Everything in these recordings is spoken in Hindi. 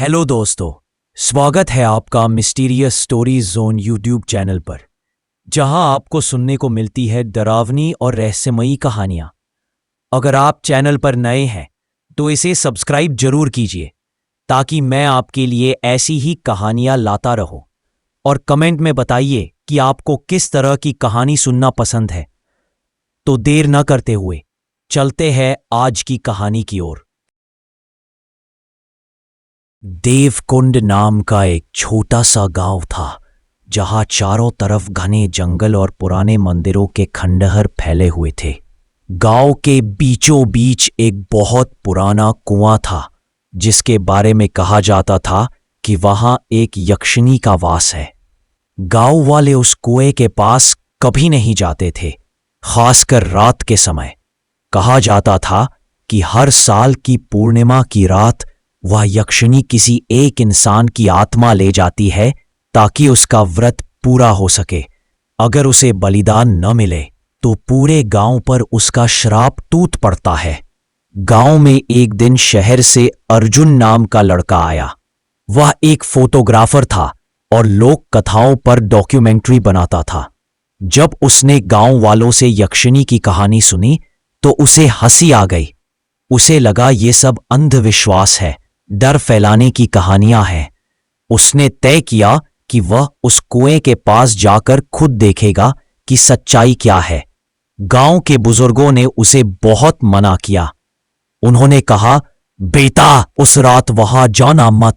हेलो दोस्तों, स्वागत है आपका mysterious stories zone YouTube channel पर, जहां आपको सुनने को मिलती है डरावनी और रहस्यमयी कहानियां। अगर आप चैनल पर नए हैं तो इसे सब्सक्राइब जरूर कीजिए ताकि मैं आपके लिए ऐसी ही कहानियां लाता रहूं। और कमेंट में बताइए कि आपको किस तरह की कहानी सुनना पसंद है। तो देर न करते हुए चलते हैं आज की कहानी की ओर। देवकुंड नाम का एक छोटा सा गांव था, जहां चारों तरफ घने जंगल और पुराने मंदिरों के खंडहर फैले हुए थे। गांव के बीचों बीच एक बहुत पुराना कुआं था, जिसके बारे में कहा जाता था कि वहां एक यक्षिणी का वास है। गांव वाले उस कुएं के पास कभी नहीं जाते थे, खासकर रात के समय। कहा जाता था कि हर साल की पूर्णिमा की रात वह यक्षिणी किसी एक इंसान की आत्मा ले जाती है ताकि उसका व्रत पूरा हो सके। अगर उसे बलिदान न मिले तो पूरे गांव पर उसका श्राप टूट पड़ता है। गांव में एक दिन शहर से अर्जुन नाम का लड़का आया। वह एक फोटोग्राफर था और लोक कथाओं पर डॉक्यूमेंट्री बनाता था। जब उसने गांव वालों से यक्षिणी की कहानी सुनी तो उसे हंसी आ गई। उसे लगा ये सब अंधविश्वास है, डर फैलाने की कहानियां हैं। उसने तय किया कि वह उस कुएं के पास जाकर खुद देखेगा कि सच्चाई क्या है। गांव के बुजुर्गों ने उसे बहुत मना किया। उन्होंने कहा, बेटा, उस रात वहां जाना मत।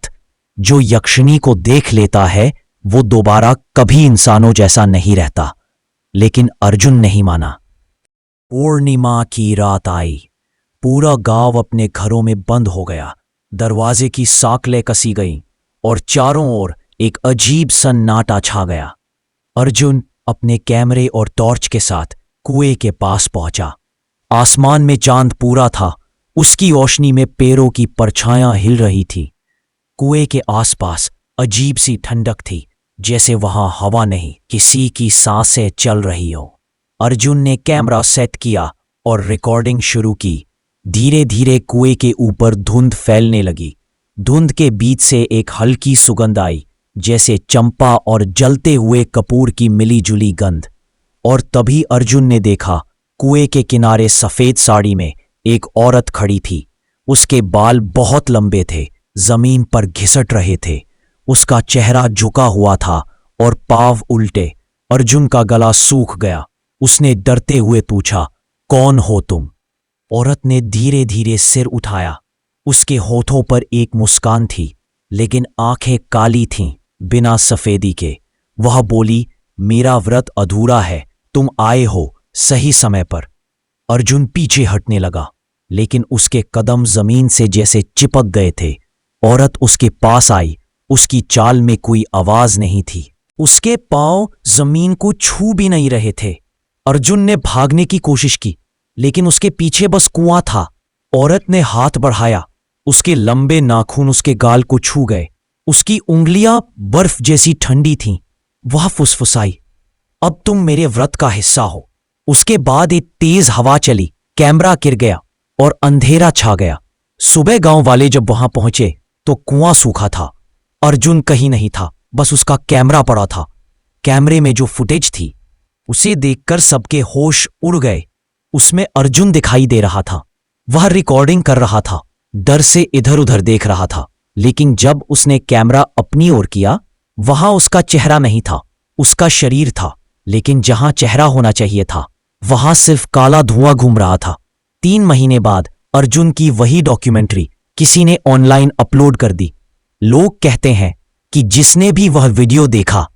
जो यक्षिणी को देख लेता है वो दोबारा कभी इंसानों जैसा नहीं रहता। लेकिन अर्जुन नहीं माना। पूर्णिमा की रात आई। पूरा गांव अपने घरों में बंद हो गया। दरवाजे की साकलें कसी गईं और चारों ओर एक अजीब सन्नाटा छा गया। अर्जुन अपने कैमरे और टॉर्च के साथ कुएं के पास पहुंचा। आसमान में चांद पूरा था। उसकी रोशनी में पेड़ों की परछायां हिल रही थी। कुएं के आसपास अजीब सी ठंडक थी, जैसे वहां हवा नहीं, किसी की सांसें चल रही हो। अर्जुन ने कैमरा सेट किया और रिकॉर्डिंग शुरू की। धीरे धीरे कुएं के ऊपर धुंध फैलने लगी। धुंध के बीच से एक हल्की सुगंध आई, जैसे चंपा और जलते हुए कपूर की मिली-जुली गंध। और तभी अर्जुन ने देखा, कुएं के किनारे सफेद साड़ी में एक औरत खड़ी थी। उसके बाल बहुत लंबे थे, जमीन पर घिसट रहे थे। उसका चेहरा झुका हुआ था और पांव उल्टे। अर्जुन का गला सूख गया। उसने डरते हुए पूछा, कौन हो तुम? औरत ने धीरे धीरे सिर उठाया। उसके होठों पर एक मुस्कान थी, लेकिन आंखें काली थीं, बिना सफेदी के। वह बोली, मेरा व्रत अधूरा है, तुम आए हो सही समय पर। अर्जुन पीछे हटने लगा, लेकिन उसके कदम जमीन से जैसे चिपक गए थे। औरत उसके पास आई। उसकी चाल में कोई आवाज नहीं थी। उसके पांव जमीन को छू भी नहीं रहे थे। अर्जुन ने भागने की कोशिश की, लेकिन उसके पीछे बस कुआं था। औरत ने हाथ बढ़ाया। उसके लंबे नाखून उसके गाल को छू गए। उसकी उंगलियां बर्फ जैसी ठंडी थीं। वह फुसफुसाई, अब तुम मेरे व्रत का हिस्सा हो। उसके बाद एक तेज हवा चली, कैमरा गिर गया और अंधेरा छा गया। सुबह गांव वाले जब वहां पहुंचे तो कुआं सूखा था। अर्जुन कहीं नहीं था, बस उसका कैमरा पड़ा था। कैमरे में जो फुटेज थी उसे देखकर सबके होश उड़ गए। उसमें अर्जुन दिखाई दे रहा था। वह रिकॉर्डिंग कर रहा था, डर से इधर उधर देख रहा था। लेकिन जब उसने कैमरा अपनी ओर किया, वहां उसका चेहरा नहीं था, उसका शरीर था। लेकिन जहां चेहरा होना चाहिए था, वहां सिर्फ काला धुआं घूम रहा था। 3 महीने बाद अर्जुन की वही डॉक्यूमेंट्री किसी ने ऑनलाइन अपलोड कर दी। लोग कहते हैं कि जिसने भी वह वीडियो देखा,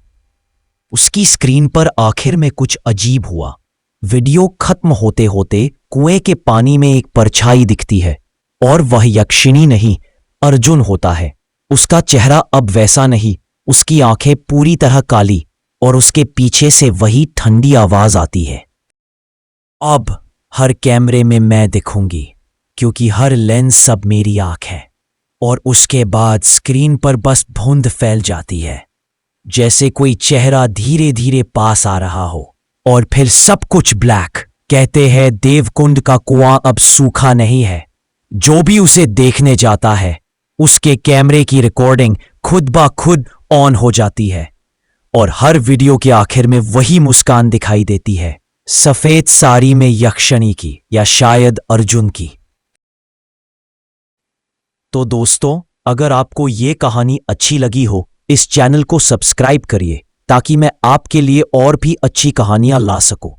उसकी स्क्रीन पर आखिर में कुछ अजीब हुआ। वीडियो खत्म होते होते कुएं के पानी में एक परछाई दिखती है, और वह यक्षिणी नहीं, अर्जुन होता है। उसका चेहरा अब वैसा नहीं, उसकी आंखें पूरी तरह काली, और उसके पीछे से वही ठंडी आवाज आती है, अब हर कैमरे में मैं दिखूंगी, क्योंकि हर लेंस सब मेरी आंख है। और उसके बाद स्क्रीन पर बस धुंध फैल जाती है, जैसे कोई चेहरा धीरे धीरे पास आ रहा हो, और फिर सब कुछ ब्लैक। कहते हैं देवकुंड का कुआं अब सूखा नहीं है। जो भी उसे देखने जाता है उसके कैमरे की रिकॉर्डिंग खुद ब खुद ऑन हो जाती है और हर वीडियो के आखिर में वही मुस्कान दिखाई देती है, सफेद साड़ी में यक्षिणी की या शायद अर्जुन की। तो दोस्तों, अगर आपको ये कहानी अच्छी लगी हो, इस चैनल को सब्सक्राइब करिए ताकि मैं आपके लिए और भी अच्छी कहानियां ला सकूं।